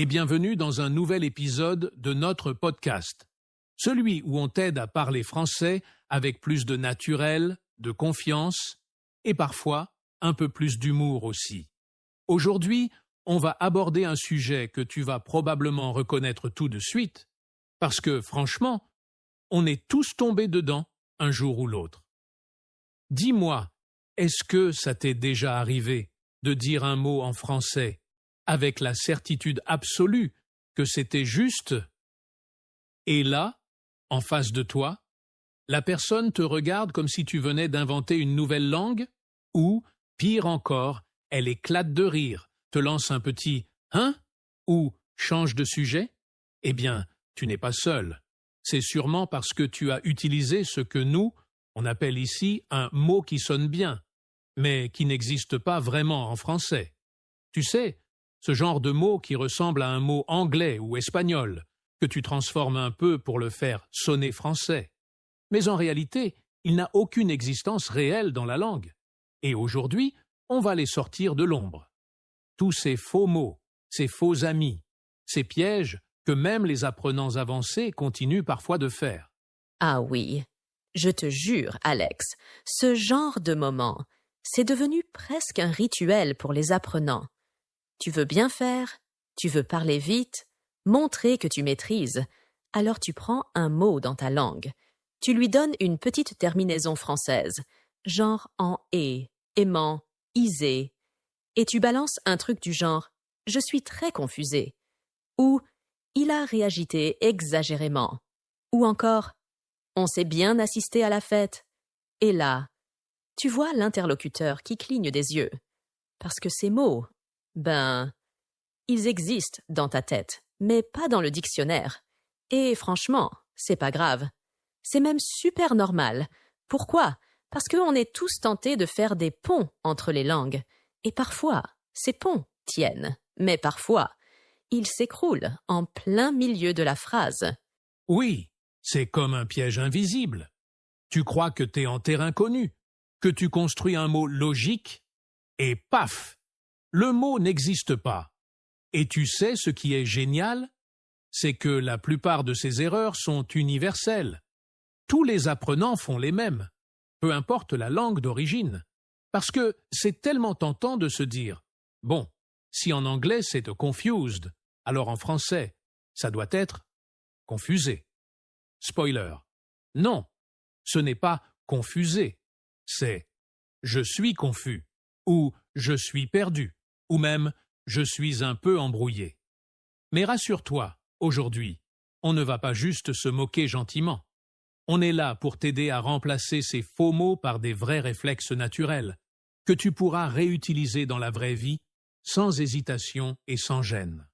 et bienvenue dans un nouvel épisode de notre podcast, celui où on t'aide à parler français avec plus de naturel, de confiance et parfois un peu plus d'humour aussi. Aujourd'hui, on va aborder un sujet que tu vas probablement reconnaître tout de suite, parce que franchement, on est tous tombés dedans un jour ou l'autre. Dis-moi, est-ce que ça t'est déjà arrivé de dire un mot en français avec la certitude absolue que c'était juste? Et là, en face de toi, la personne te regarde comme si tu venais d'inventer une nouvelle langue? Ou, pire encore, elle éclate de rire, te lance un petit « Hein ?» ou change de sujet? Eh bien, tu n'es pas seul. C'est sûrement parce que tu as utilisé ce que nous, on appelle ici un mot qui sonne bien, mais qui n'existe pas vraiment en français. Tu sais, ce genre de mot qui ressemble à un mot anglais ou espagnol, que tu transformes un peu pour le faire sonner français. Mais en réalité, il n'a aucune existence réelle dans la langue. Et aujourd'hui, on va les sortir de l'ombre. Tous ces faux mots, ces faux amis, ces pièges que même les apprenants avancés continuent parfois de faire. Ah oui, je te jure, Alex, ce genre de moment, c'est devenu presque un rituel pour les apprenants. Tu veux bien faire, tu veux parler vite, montrer que tu maîtrises, alors tu prends un mot dans ta langue. Tu lui donnes une petite terminaison française, genre en « et », aimant, isé, et tu balances un truc du genre « je suis très confusé » ou « il a réagité exagérément » ou encore « on s'est bien assisté à la fête » et là, tu vois l'interlocuteur qui cligne des yeux. Parce que ces mots, ils existent dans ta tête, mais pas dans le dictionnaire. Et franchement, c'est pas grave. C'est même super normal. Pourquoi? Parce qu'on est tous tentés de faire des ponts entre les langues. Et parfois, ces ponts tiennent. Mais parfois, ils s'écroulent en plein milieu de la phrase. Oui, c'est comme un piège invisible. Tu crois que t'es en terrain connu, que tu construis un mot logique, et paf! Le mot n'existe pas. Et tu sais ce qui est génial? C'est que la plupart de ces erreurs sont universelles. Tous les apprenants font les mêmes, peu importe la langue d'origine. Parce que c'est tellement tentant de se dire « Bon, si en anglais c'est confused, alors en français, ça doit être confusé. » Spoiler. Non, ce n'est pas confusé, c'est « je suis confus » ou « je suis perdu » ou même « je suis un peu embrouillé ». Mais rassure-toi, aujourd'hui, on ne va pas juste se moquer gentiment. On est là pour t'aider à remplacer ces faux mots par des vrais réflexes naturels que tu pourras réutiliser dans la vraie vie sans hésitation et sans gêne.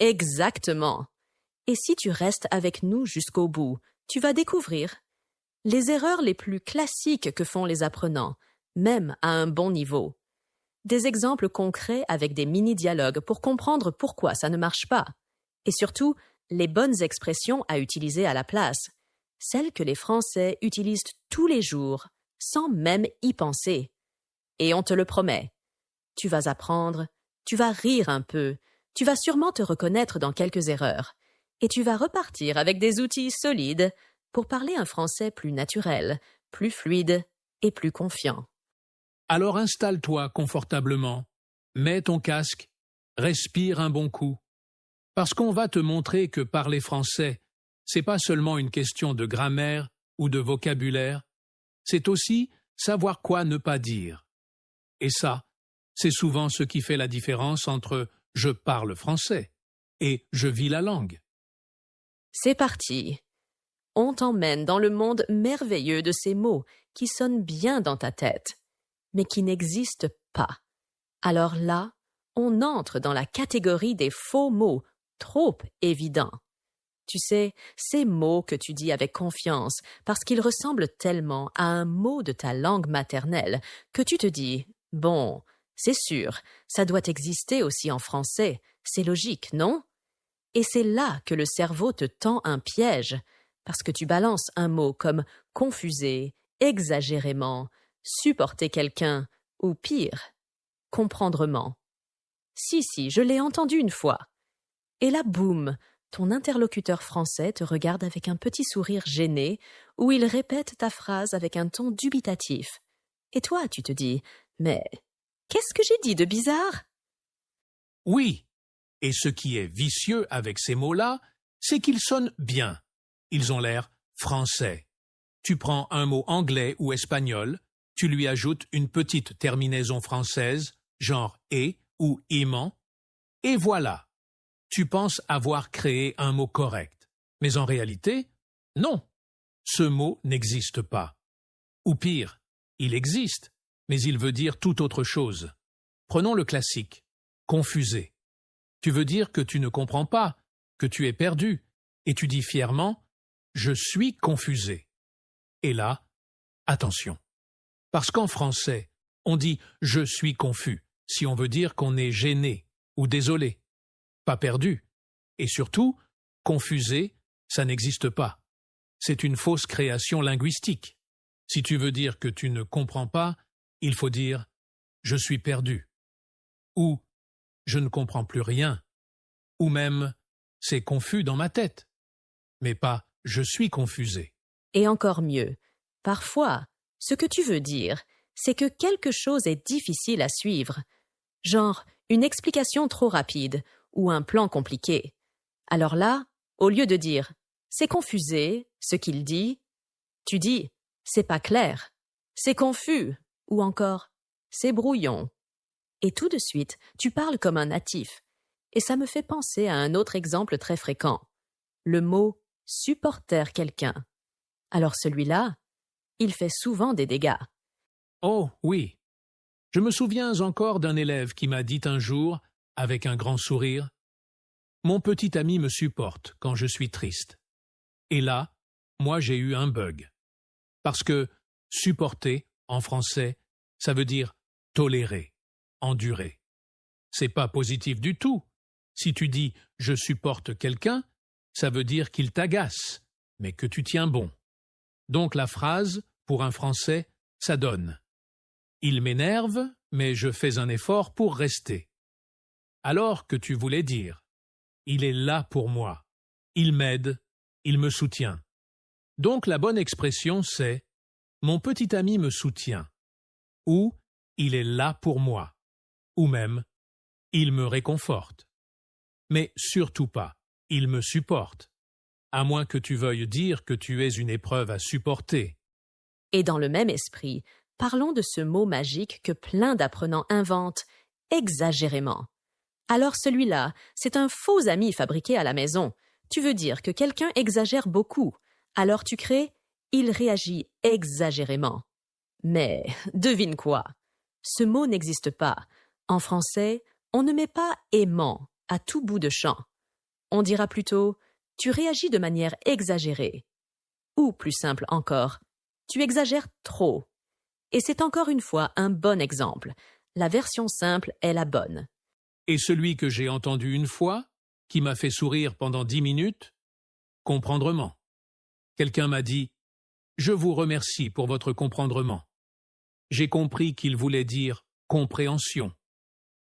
Exactement. Et si tu restes avec nous jusqu'au bout, tu vas découvrir les erreurs les plus classiques que font les apprenants, même à un bon niveau. Des exemples concrets avec des mini-dialogues pour comprendre pourquoi ça ne marche pas. Et surtout, les bonnes expressions à utiliser à la place, celles que les Français utilisent tous les jours, sans même y penser. Et on te le promet, tu vas apprendre, tu vas rire un peu, tu vas sûrement te reconnaître dans quelques erreurs, et tu vas repartir avec des outils solides pour parler un français plus naturel, plus fluide et plus confiant. Alors installe-toi confortablement, mets ton casque, respire un bon coup. Parce qu'on va te montrer que parler français, c'est pas seulement une question de grammaire ou de vocabulaire, c'est aussi savoir quoi ne pas dire. Et ça, c'est souvent ce qui fait la différence entre « je parle français » et « je vis la langue ». C'est parti. On t'emmène dans le monde merveilleux de ces mots qui sonnent bien dans ta tête, mais qui n'existent pas. Alors là, on entre dans la catégorie des faux mots, trop évidents. Tu sais, ces mots que tu dis avec confiance parce qu'ils ressemblent tellement à un mot de ta langue maternelle que tu te dis « Bon, c'est sûr, ça doit exister aussi en français, c'est logique, non ?» Et c'est là que le cerveau te tend un piège, parce que tu balances un mot comme « confuser »,« exagérément »,« supporter quelqu'un » ou pire, « comprendrement ». Si, je l'ai entendu une fois. Et là, boum, ton interlocuteur français te regarde avec un petit sourire gêné, où il répète ta phrase avec un ton dubitatif. Et toi, tu te dis, mais qu'est-ce que j'ai dit de bizarre? Oui, et ce qui est vicieux avec ces mots-là, c'est qu'ils sonnent bien. Ils ont l'air français. Tu prends un mot anglais ou espagnol, tu lui ajoutes une petite terminaison française, genre « et » ou « iman », et voilà. Tu penses avoir créé un mot correct. Mais en réalité, non. Ce mot n'existe pas. Ou pire, il existe, mais il veut dire tout autre chose. Prenons le classique, confuser. Tu veux dire que tu ne comprends pas, que tu es perdu, et tu dis fièrement « je suis confusé ». Et là, attention. Parce qu'en français, on dit « je suis confus » si on veut dire qu'on est gêné ou désolé. Pas perdu. Et surtout, confusé, ça n'existe pas. C'est une fausse création linguistique. Si tu veux dire que tu ne comprends pas, il faut dire « je suis perdu » ou « je ne comprends plus rien » ou même « c'est confus dans ma tête », mais pas « je suis confusé ». Et encore mieux, parfois, ce que tu veux dire, c'est que quelque chose est difficile à suivre, genre une explication trop rapide ou un plan compliqué. Alors là, au lieu de dire « c'est confusé, ce qu'il dit », tu dis « c'est pas clair »,« c'est confus » ou encore « c'est brouillon ». Et tout de suite, tu parles comme un natif. Et ça me fait penser à un autre exemple très fréquent, le mot « supporter quelqu'un ». Alors celui-là, il fait souvent des dégâts. Oh oui. Je me souviens encore d'un élève qui m'a dit un jour, avec un grand sourire, « Mon petit ami me supporte quand je suis triste. » Et là, moi j'ai eu un bug. Parce que supporter, en français, ça veut dire tolérer, endurer. C'est pas positif du tout. Si tu dis « je supporte quelqu'un », ça veut dire qu'il t'agace, mais que tu tiens bon. Donc la phrase, pour un Français, ça donne « Il m'énerve, mais je fais un effort pour rester. » Alors que tu voulais dire « Il est là pour moi. Il m'aide, il me soutient. » Donc la bonne expression c'est « Mon petit ami me soutient » ou « Il est là pour moi » ou même « Il me réconforte ». Mais surtout pas « Il me supporte », à moins que tu veuilles dire que tu es une épreuve à supporter. Et dans le même esprit, parlons de ce mot magique que plein d'apprenants inventent exagérément. Alors celui-là, c'est un faux ami fabriqué à la maison. Tu veux dire que quelqu'un exagère beaucoup. Alors tu crées « il réagit exagérément ». Mais devine quoi? Ce mot n'existe pas. En français, on ne met pas « aimant » à tout bout de champ. On dira plutôt « tu réagis de manière exagérée ». Ou plus simple encore, « tu exagères trop ». Et c'est encore une fois un bon exemple. La version simple est la bonne. Et celui que j'ai entendu une fois, qui m'a fait sourire pendant 10 minutes, comprendrement. Quelqu'un m'a dit « Je vous remercie pour votre comprendrement ». J'ai compris qu'il voulait dire compréhension.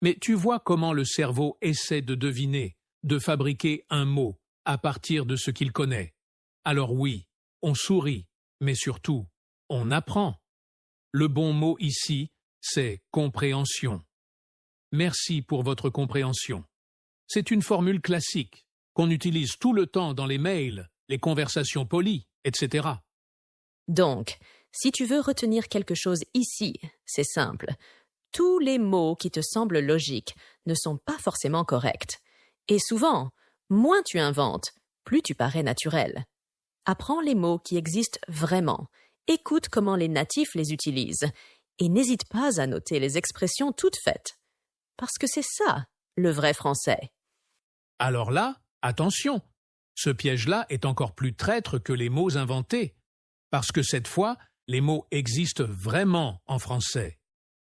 Mais tu vois comment le cerveau essaie de deviner, de fabriquer un mot à partir de ce qu'il connaît. Alors oui, on sourit, mais surtout, on apprend. Le bon mot ici, c'est compréhension. Merci pour votre compréhension. C'est une formule classique qu'on utilise tout le temps dans les mails, les conversations polies, etc. Donc, si tu veux retenir quelque chose ici, c'est simple. Tous les mots qui te semblent logiques ne sont pas forcément corrects. Et souvent, moins tu inventes, plus tu parais naturel. Apprends les mots qui existent vraiment. Écoute comment les natifs les utilisent. Et n'hésite pas à noter les expressions toutes faites. Parce que c'est ça, le vrai français. Alors là, attention, ce piège-là est encore plus traître que les mots inventés. Parce que cette fois, les mots existent vraiment en français.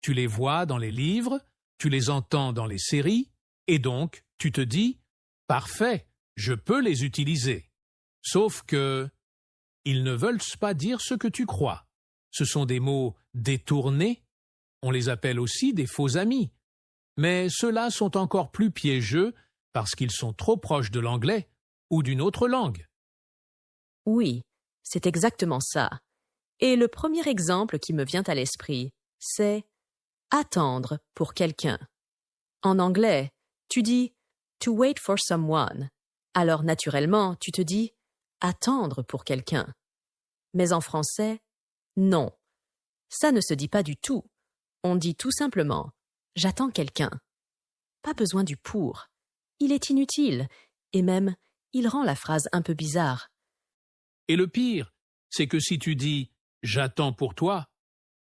Tu les vois dans les livres, tu les entends dans les séries, et donc tu te dis « Parfait, je peux les utiliser ». Sauf que ils ne veulent pas dire ce que tu crois. Ce sont des mots détournés, on les appelle aussi des faux amis. Mais ceux-là sont encore plus piégeux parce qu'ils sont trop proches de l'anglais ou d'une autre langue. Oui, c'est exactement ça. Et le premier exemple qui me vient à l'esprit, c'est attendre pour quelqu'un. En anglais, tu dis to wait for someone. Alors naturellement, tu te dis attendre pour quelqu'un. Mais en français, non. Ça ne se dit pas du tout. On dit tout simplement j'attends quelqu'un. Pas besoin du pour. Il est inutile, et même, il rend la phrase un peu bizarre. Et le pire, c'est que si tu dis « j'attends pour toi »,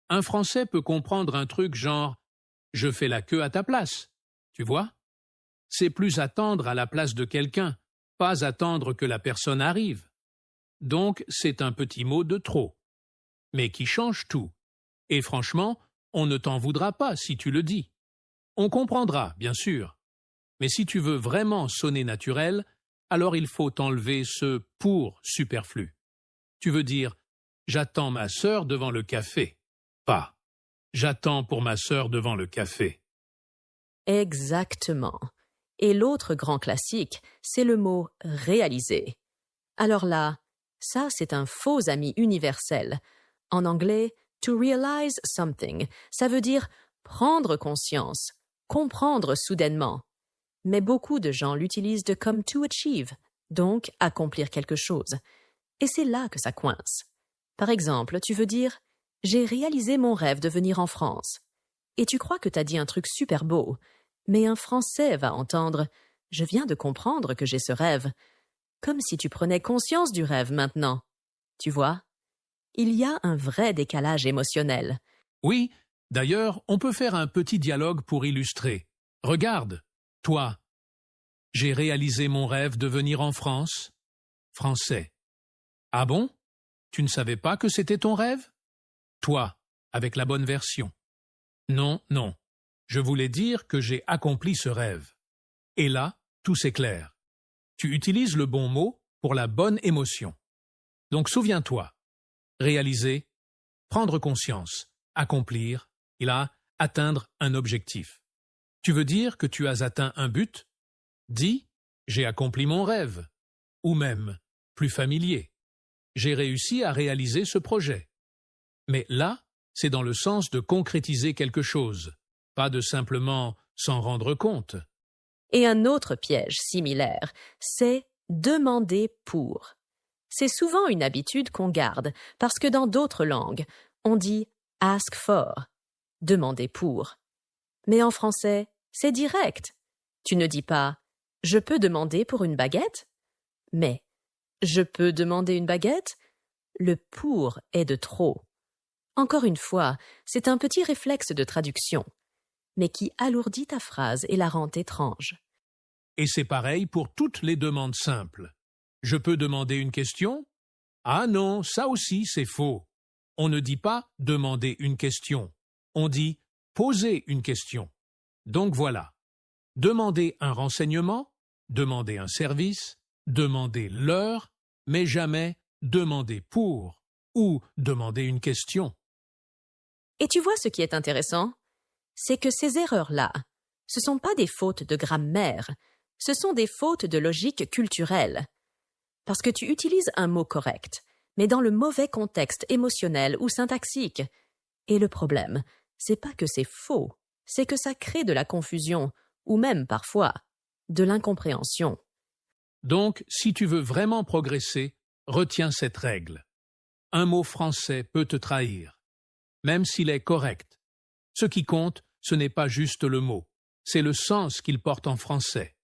un Français peut comprendre un truc genre « je fais la queue à ta place », tu vois? C'est plus attendre à la place de quelqu'un, pas attendre que la personne arrive. Donc c'est un petit mot de trop, mais qui change tout. Et franchement, on ne t'en voudra pas si tu le dis. On comprendra, bien sûr. Mais si tu veux vraiment sonner naturel, alors il faut enlever ce « pour » superflu. Tu veux dire « j'attends ma sœur devant le café », pas « j'attends pour ma sœur devant le café ». Exactement. Et l'autre grand classique, c'est le mot « réaliser ». Alors là, ça c'est un faux ami universel. En anglais, « to realize something », ça veut dire prendre conscience, comprendre soudainement. Mais beaucoup de gens l'utilisent comme « to achieve », donc accomplir quelque chose. Et c'est là que ça coince. Par exemple, tu veux dire « j'ai réalisé mon rêve de venir en France ». Et tu crois que t'as dit un truc super beau, mais un Français va entendre « je viens de comprendre que j'ai ce rêve », comme si tu prenais conscience du rêve maintenant. Tu vois? Il y a un vrai décalage émotionnel. Oui, d'ailleurs, on peut faire un petit dialogue pour illustrer. Regarde, toi, j'ai réalisé mon rêve de venir en France. Français. Ah bon? Tu ne savais pas que c'était ton rêve? Toi, avec la bonne version. Non, non. Je voulais dire que j'ai accompli ce rêve. Et là, tout s'éclaire. Tu utilises le bon mot pour la bonne émotion. Donc souviens-toi. Réaliser, prendre conscience, accomplir, et là, atteindre un objectif. Tu veux dire que tu as atteint un but? Dis, j'ai accompli mon rêve. Ou même, plus familier, j'ai réussi à réaliser ce projet. Mais là, c'est dans le sens de concrétiser quelque chose, pas de simplement s'en rendre compte. Et un autre piège similaire, c'est demander pour. C'est souvent une habitude qu'on garde, parce que dans d'autres langues, on dit ask for, demander pour. Mais en français, c'est direct. Tu ne dis pas je peux demander pour une baguette, mais je peux demander une baguette? Le pour est de trop. Encore une fois, c'est un petit réflexe de traduction, mais qui alourdit ta phrase et la rend étrange. Et c'est pareil pour toutes les demandes simples. Je peux demander une question? Ah non, ça aussi c'est faux. On ne dit pas demander une question. On dit poser une question. Donc voilà. Demander un renseignement, demander un service, demander l'heure, mais jamais demander pour ou demander une question. Et tu vois ce qui est intéressant? C'est que ces erreurs-là, ce ne sont pas des fautes de grammaire, ce sont des fautes de logique culturelle. Parce que tu utilises un mot correct, mais dans le mauvais contexte émotionnel ou syntaxique. Et le problème, c'est pas que c'est faux, c'est que ça crée de la confusion, ou même, parfois, de l'incompréhension. Donc, si tu veux vraiment progresser, retiens cette règle. Un mot français peut te trahir, même s'il est correct. Ce qui compte, ce n'est pas juste le mot, c'est le sens qu'il porte en français.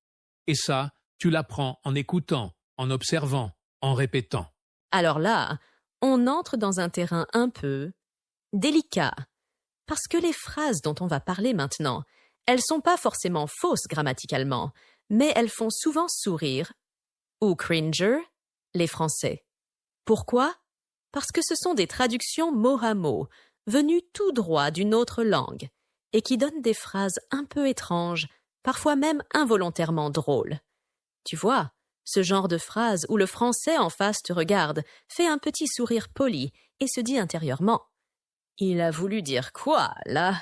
Et ça, tu l'apprends en écoutant, en observant, en répétant. Alors là, on entre dans un terrain un peu délicat, parce que les phrases dont on va parler maintenant, elles sont pas forcément fausses grammaticalement, mais elles font souvent sourire, ou cringer, les Français. Pourquoi? Parce que ce sont des traductions mot à mot, venues tout droit d'une autre langue, et qui donnent des phrases un peu étranges, parfois même involontairement drôles. Tu vois, ce genre de phrase où le Français en face te regarde, fait un petit sourire poli et se dit intérieurement « Il a voulu dire quoi, là ?»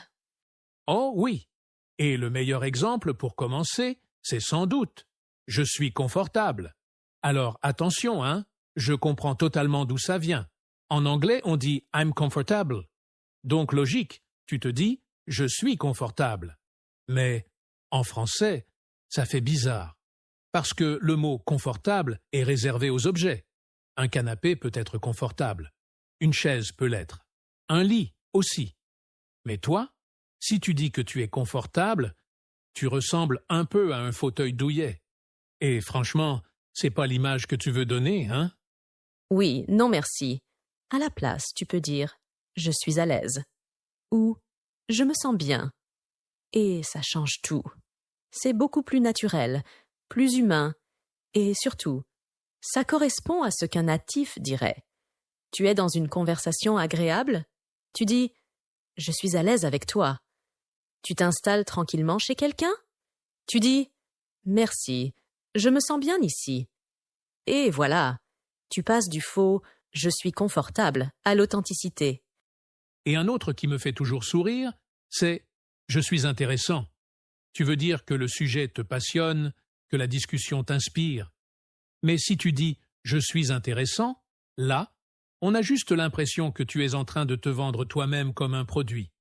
Oh oui. Et le meilleur exemple pour commencer, c'est sans doute je suis confortable. Alors attention, hein, je comprends totalement d'où ça vient. En anglais, on dit I'm comfortable. Donc logique, tu te dis je suis confortable. Mais en français, ça fait bizarre. Parce que le mot confortable est réservé aux objets. Un canapé peut être confortable. Une chaise peut l'être. Un lit aussi. Mais toi, si tu dis que tu es confortable, tu ressembles un peu à un fauteuil douillet. Et franchement, c'est pas l'image que tu veux donner, hein? Oui, non merci. À la place, tu peux dire « je suis à l'aise » ou « je me sens bien ». Et ça change tout. C'est beaucoup plus naturel, plus humain, et surtout, ça correspond à ce qu'un natif dirait. Tu es dans une conversation agréable, tu dis « je suis à l'aise avec toi ». Tu t'installes tranquillement chez quelqu'un, tu dis « merci, je me sens bien ici ». Et voilà, tu passes du faux « je suis confortable » à l'authenticité. Et un autre qui me fait toujours sourire, c'est « je suis intéressant ». Tu veux dire que le sujet te passionne, que la discussion t'inspire. Mais si tu dis « je suis intéressant », là, on a juste l'impression que tu es en train de te vendre toi-même comme un produit.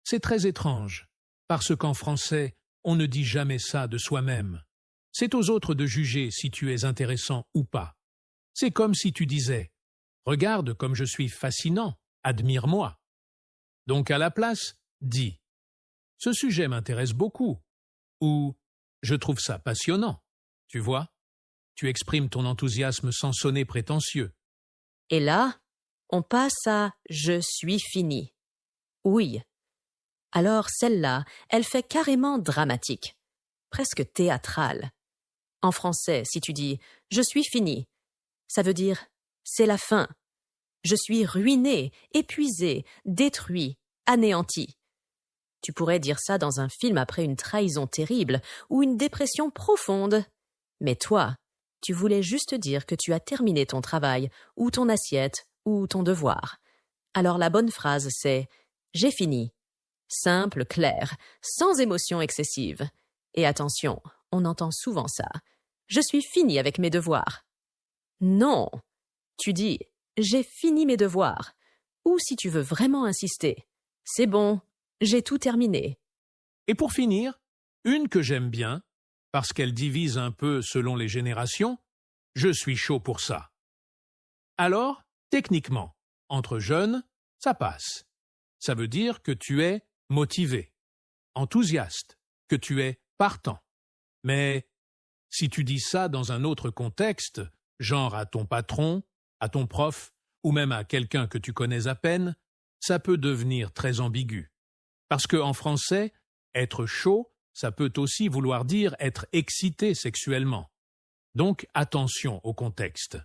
C'est très étrange, parce qu'en français, on ne dit jamais ça de soi-même. C'est aux autres de juger si tu es intéressant ou pas. C'est comme si tu disais « regarde comme je suis fascinant, admire-moi ». Donc à la place, dis « ce sujet m'intéresse beaucoup » ou « je trouve ça passionnant ». Tu vois, tu exprimes ton enthousiasme sans sonner prétentieux. Et là, on passe à « je suis fini ». Oui. Alors celle-là, elle fait carrément dramatique, presque théâtrale. En français, si tu dis « je suis fini », ça veut dire « c'est la fin ». Je suis ruiné, épuisé, détruit, anéanti. Tu pourrais dire ça dans un film après une trahison terrible ou une dépression profonde. Mais toi, tu voulais juste dire que tu as terminé ton travail, ou ton assiette, ou ton devoir. Alors la bonne phrase, c'est « j'ai fini ». Simple, clair, sans émotion excessive. Et attention, on entend souvent ça. « Je suis fini avec mes devoirs ». Non, tu dis « j'ai fini mes devoirs ». Ou si tu veux vraiment insister, « c'est bon, j'ai tout terminé ». Et pour finir, une que j'aime bien, parce qu'elle divise un peu selon les générations, je suis chaud pour ça. Alors, techniquement, entre jeunes, ça passe. Ça veut dire que tu es motivé, enthousiaste, que tu es partant. Mais si tu dis ça dans un autre contexte, genre à ton patron, à ton prof, ou même à quelqu'un que tu connais à peine, ça peut devenir très ambigu. Parce qu'en français, être chaud, ça peut aussi vouloir dire être excité sexuellement. Donc attention au contexte.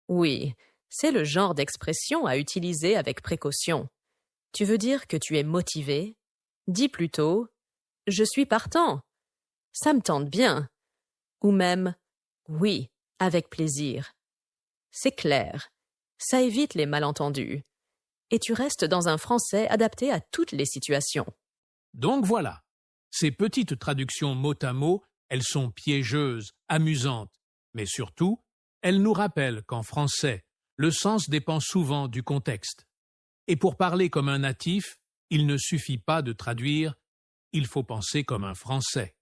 Oui, c'est le genre d'expression à utiliser avec précaution. Tu veux dire que tu es motivé? Dis plutôt « je suis partant »,« ça me tente bien » ou même « oui, avec plaisir ». C'est clair, ça évite les malentendus. Et tu restes dans un français adapté à toutes les situations. Donc voilà, ces petites traductions mot à mot, elles sont piégeuses, amusantes, mais surtout, elles nous rappellent qu'en français, le sens dépend souvent du contexte. Et pour parler comme un natif, il ne suffit pas de traduire, il faut penser comme un Français.